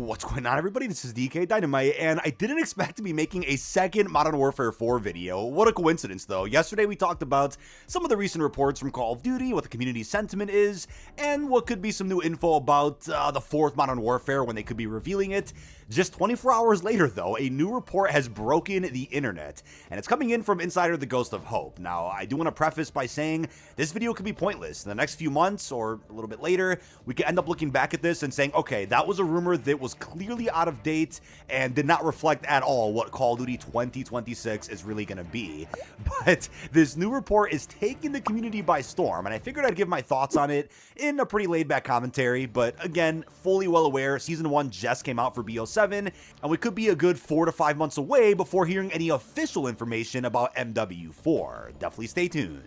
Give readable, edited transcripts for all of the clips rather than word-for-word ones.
What's going on, everybody? This is dkdynamite, and I didn't expect to be making a second Modern Warfare 4 video. What a coincidence, though. Yesterday we talked about some of the recent reports from Call of Duty, what the community sentiment is, and what could be some new info about the fourth Modern Warfare when they could be revealing it. Just 24 hours later, though, a new report has broken the internet, and it's coming in from Insider the Ghost of Hope. Now, I do want to preface by saying this video could be pointless. In the next few months, or a little bit later, we could end up looking back at this and saying, okay, that was a rumor that was clearly out of date and did not reflect at all what Call of Duty 2026 is really going to be. But this new report is taking the community by storm, and I figured I'd give my thoughts on it in a pretty laid-back commentary. But again, fully well aware, Season 1 just came out for BO7, and we could be a good 4 to 5 months away before hearing any official information about MW4. Definitely stay tuned.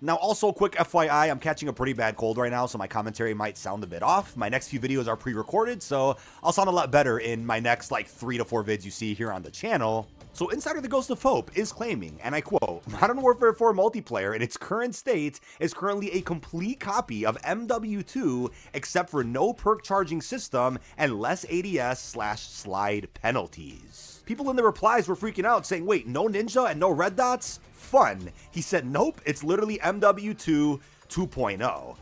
Now, also, quick FYI, I'm catching a pretty bad cold right now, so my commentary might sound a bit off. My next few videos are pre-recorded, so I'll sound a lot better in my next, 3 to 4 vids you see here on the channel. So Insider the Ghost of Hope is claiming, and I quote, Modern Warfare 4 multiplayer in its current state is currently a complete copy of MW2 except for no perk charging system and less ADS/slide penalties. People in the replies were freaking out saying, wait, no ninja and no red dots? Fun. He said, nope, it's literally MW2 2.0.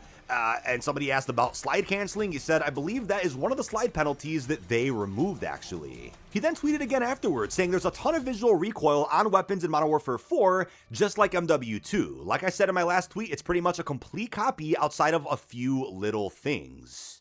And somebody asked about slide canceling. He said, I believe that is one of the slide penalties that they removed, actually. He then tweeted again afterwards, saying there's a ton of visual recoil on weapons in Modern Warfare 4, just like MW2. Like I said in my last tweet, it's pretty much a complete copy outside of a few little things.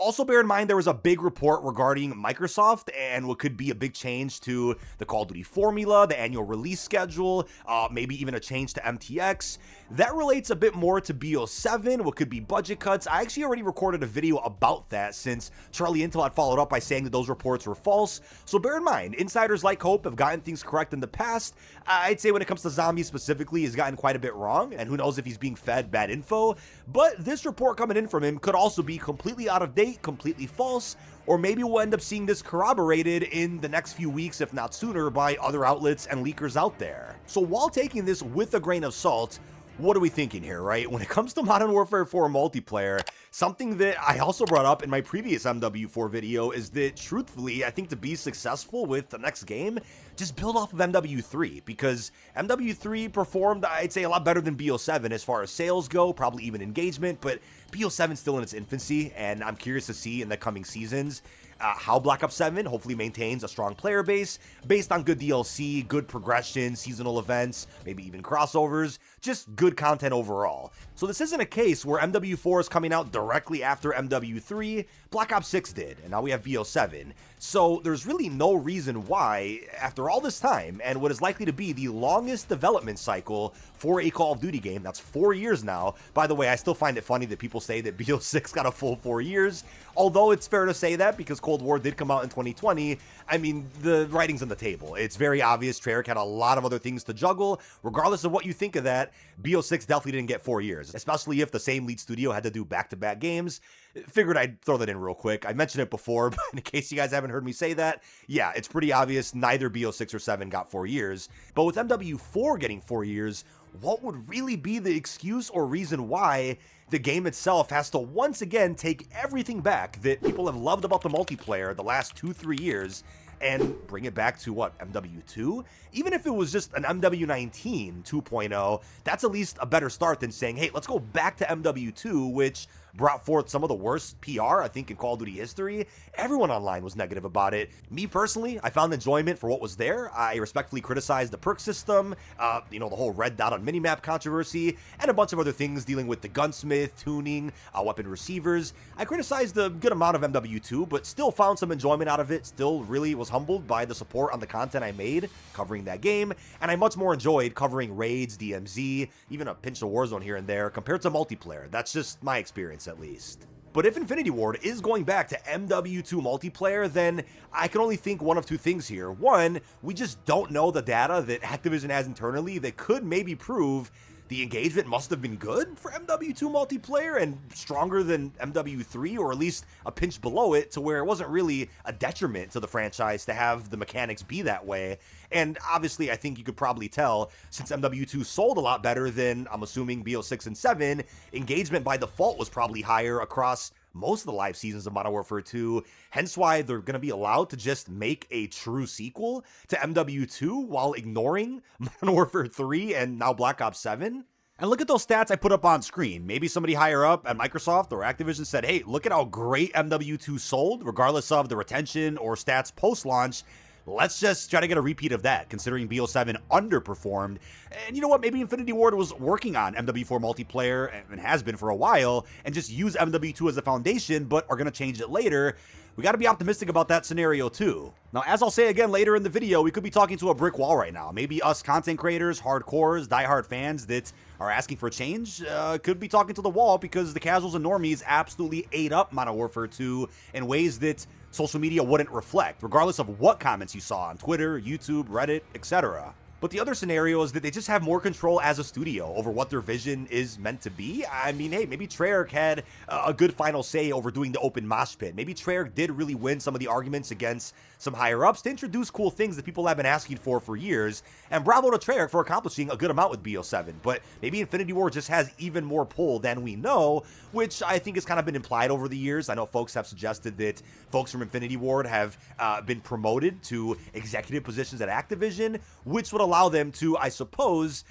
Also, bear in mind there was a big report regarding Microsoft and what could be a big change to the Call of Duty formula, the annual release schedule, maybe even a change to MTX. That relates a bit more to BO7, what could be budget cuts. I actually already recorded a video about that since Charlie Intel had followed up by saying that those reports were false. So bear in mind, insiders like Hope have gotten things correct in the past. I'd say when it comes to zombies specifically, he's gotten quite a bit wrong, and who knows if he's being fed bad info. But this report coming in from him could also be completely out of date, completely false, or maybe we'll end up seeing this corroborated in the next few weeks, if not sooner, by other outlets and leakers out there. So while taking this with a grain of salt, what are we thinking here, right? When it comes to Modern Warfare 4 multiplayer, something that I also brought up in my previous MW4 video is that, truthfully, I think to be successful with the next game, just build off of MW3, because MW3 performed, I'd say, a lot better than BO7 as far as sales go, probably even engagement, but BO7's still in its infancy, and I'm curious to see in the coming seasons how Black Ops 7 hopefully maintains a strong player base based on good DLC, good progression, seasonal events, maybe even crossovers, just good content overall. So this isn't a case where MW4 is coming out directly after MW3, Black Ops 6 did, and now we have BO7. So there's really no reason why, after all this time, and what is likely to be the longest development cycle for a Call of Duty game, that's 4 years now. By the way, I still find it funny that people say that BO6 got a full 4 years, although it's fair to say that because Cold War did come out in 2020. I mean, the writing's on the table. It's very obvious Treyarch had a lot of other things to juggle. Regardless of what you think of that, BO6 definitely didn't get 4 years, especially if the same lead studio had to do back-to-back games. Figured I'd throw that in real quick. I mentioned it before, but in case you guys haven't heard me say that, yeah, it's pretty obvious neither BO6 or 7 got 4 years. But with MW4 getting 4 years, what would really be the excuse or reason why the game itself has to once again take everything back that people have loved about the multiplayer the last 2-3 years and bring it back to, what, MW2? Even if it was just an MW19 2.0, that's at least a better start than saying, hey, let's go back to MW2, which brought forth some of the worst PR, I think, in Call of Duty history. Everyone online was negative about it. Me personally, I found enjoyment for what was there. I respectfully criticized the perk system, the whole red dot on minimap controversy, and a bunch of other things dealing with the gunsmith, tuning, weapon receivers. I criticized a good amount of MW2, but still found some enjoyment out of it, still really was humbled by the support on the content I made covering that game, and I much more enjoyed covering raids, DMZ, even a pinch of Warzone here and there compared to multiplayer. That's just my experience, at least. But if Infinity Ward is going back to MW2 multiplayer, then I can only think one of two things here. One, we just don't know the data that Activision has internally that could maybe prove the engagement must have been good for MW2 multiplayer and stronger than MW3, or at least a pinch below it, to where it wasn't really a detriment to the franchise to have the mechanics be that way. And obviously, I think you could probably tell, since MW2 sold a lot better than, I'm assuming, BO6 and 7, engagement by default was probably higher across most of the live seasons of Modern Warfare 2, hence why they're going to be allowed to just make a true sequel to MW2 while ignoring Modern Warfare 3 and now Black Ops 7. And look at those stats I put up on screen. Maybe somebody higher up at Microsoft or Activision said, hey, look at how great MW2 sold, regardless of the retention or stats post-launch. Let's just try to get a repeat of that, considering BO7 underperformed. And you know what? Maybe Infinity Ward was working on MW4 multiplayer, and has been for a while, and just use MW2 as a foundation, but are going to change it later. We got to be optimistic about that scenario too. Now, as I'll say again later in the video, we could be talking to a brick wall right now. Maybe us content creators, hardcores, diehard fans that are asking for change could be talking to the wall because the casuals and normies absolutely ate up Modern Warfare 2 in ways that social media wouldn't reflect, regardless of what comments you saw on Twitter, YouTube, Reddit, etc. But the other scenario is that they just have more control as a studio over what their vision is meant to be. I mean, hey, maybe Treyarch had a good final say over doing the open mosh pit. Maybe Treyarch did really win some of the arguments against some higher-ups to introduce cool things that people have been asking for years. And bravo to Treyarch for accomplishing a good amount with BO7. But maybe Infinity Ward just has even more pull than we know, which I think has kind of been implied over the years. I know folks have suggested that folks from Infinity Ward have been promoted to executive positions at Activision, which would allow them to, I suppose,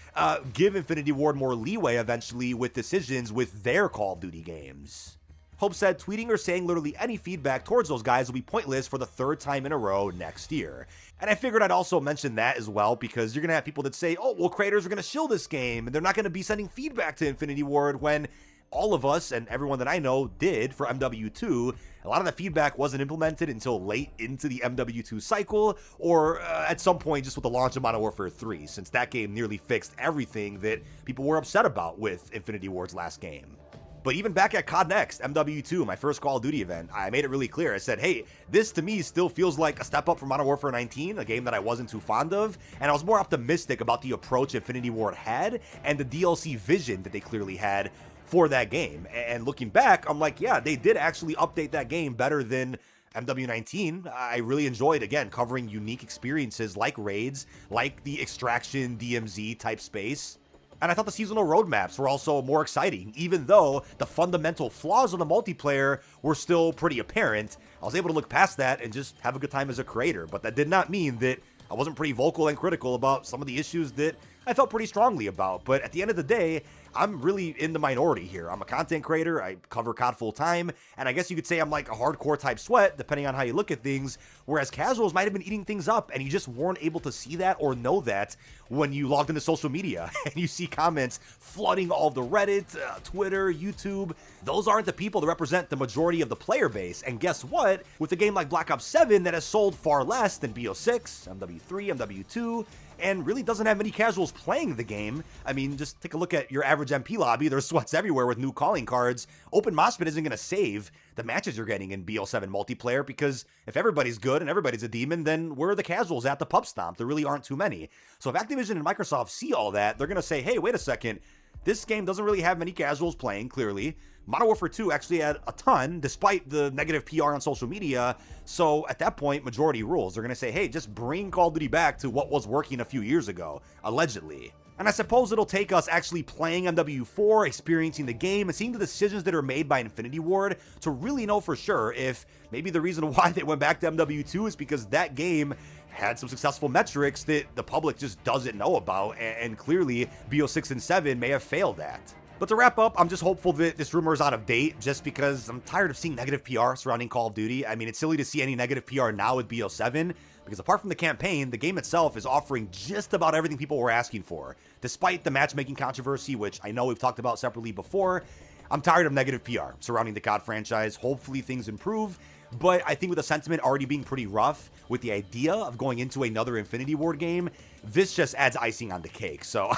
give Infinity Ward more leeway eventually with decisions with their Call of Duty games. Hope said tweeting or saying literally any feedback towards those guys will be pointless for the third time in a row next year. And I figured I'd also mention that as well, because you're going to have people that say, oh, well, creators are going to shill this game, and they're not going to be sending feedback to Infinity Ward, when all of us and everyone that I know did for MW2. A lot of the feedback wasn't implemented until late into the MW2 cycle, or at some point just with the launch of Modern Warfare 3, since that game nearly fixed everything that people were upset about with Infinity Ward's last game. But even back at COD Next, MW2, my first Call of Duty event, I made it really clear. I said, hey, this to me still feels like a step up from Modern Warfare 19, a game that I wasn't too fond of, and I was more optimistic about the approach Infinity Ward had and the DLC vision that they clearly had for that game. And looking back, I'm like, yeah, they did actually update that game better than MW19. I really enjoyed, again, covering unique experiences like raids, like the extraction DMZ type space. And I thought the seasonal roadmaps were also more exciting, even though the fundamental flaws of the multiplayer were still pretty apparent. I was able to look past that and just have a good time as a creator, but that did not mean that I wasn't pretty vocal and critical about some of the issues that I felt pretty strongly about. But at the end of the day, I'm really in the minority here. I'm a content creator, I cover COD full time, and I guess you could say I'm like a hardcore type sweat, depending on how you look at things, whereas casuals might have been eating things up, and you just weren't able to see that or know that when you logged into social media, and you see comments flooding all of the Reddit, Twitter, YouTube. Those aren't the people that represent the majority of the player base, and guess what? With a game like Black Ops 7 that has sold far less than BO6, MW3, MW2, and really doesn't have many casuals playing the game. I mean, just take a look at your average MP lobby. There's sweats everywhere with new calling cards. Open mosh pit isn't going to save the matches you're getting in BO7 multiplayer, because if everybody's good and everybody's a demon, then where are the casuals at the pub stomp? There really aren't too many. So if Activision and Microsoft see all that, they're going to say, hey, wait a second, this game doesn't really have many casuals playing, clearly. Modern Warfare 2 actually had a ton, despite the negative PR on social media. So at that point, majority rules. They're going to say, hey, just bring Call of Duty back to what was working a few years ago, allegedly. And I suppose it'll take us actually playing MW4, experiencing the game, and seeing the decisions that are made by Infinity Ward to really know for sure if maybe the reason why they went back to MW2 is because that game had some successful metrics that the public just doesn't know about, and clearly BO6 and 7 may have failed at. But to wrap up, I'm just hopeful that this rumor is out of date, just because I'm tired of seeing negative PR surrounding Call of Duty. I mean, it's silly to see any negative PR now with BO7, because apart from the campaign, the game itself is offering just about everything people were asking for. Despite the matchmaking controversy, which I know we've talked about separately before, I'm tired of negative PR surrounding the COD franchise. Hopefully things improve, but I think with the sentiment already being pretty rough, with the idea of going into another Infinity Ward game, this just adds icing on the cake. So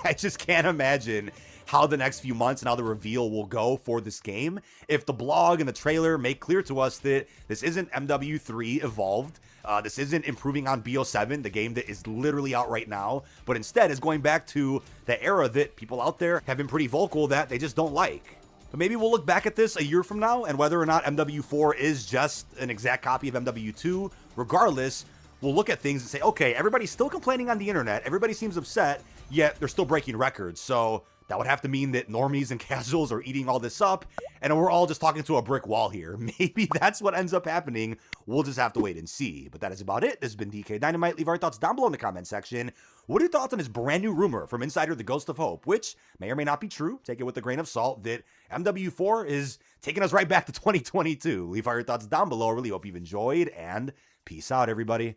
I just can't imagine how the next few months and how the reveal will go for this game if the blog and the trailer make clear to us that this isn't MW3 evolved, this isn't improving on BO7, the game that is literally out right now, but instead is going back to the era that people out there have been pretty vocal that they just don't like. But maybe we'll look back at this a year from now, and whether or not MW4 is just an exact copy of MW2, regardless, we'll look at things and say, okay, everybody's still complaining on the internet, everybody seems upset, yet they're still breaking records. So that would have to mean that normies and casuals are eating all this up, and we're all just talking to a brick wall here. Maybe that's what ends up happening. We'll just have to wait and see. But that is about it. This has been DK Dynamite. Leave our thoughts down below in the comment section. What are your thoughts on this brand new rumor from insider The Ghost of Hope, which may or may not be true? Take it with a grain of salt, that MW4 is taking us right back to 2022. Leave our thoughts down below. I really hope you've enjoyed, and peace out, everybody.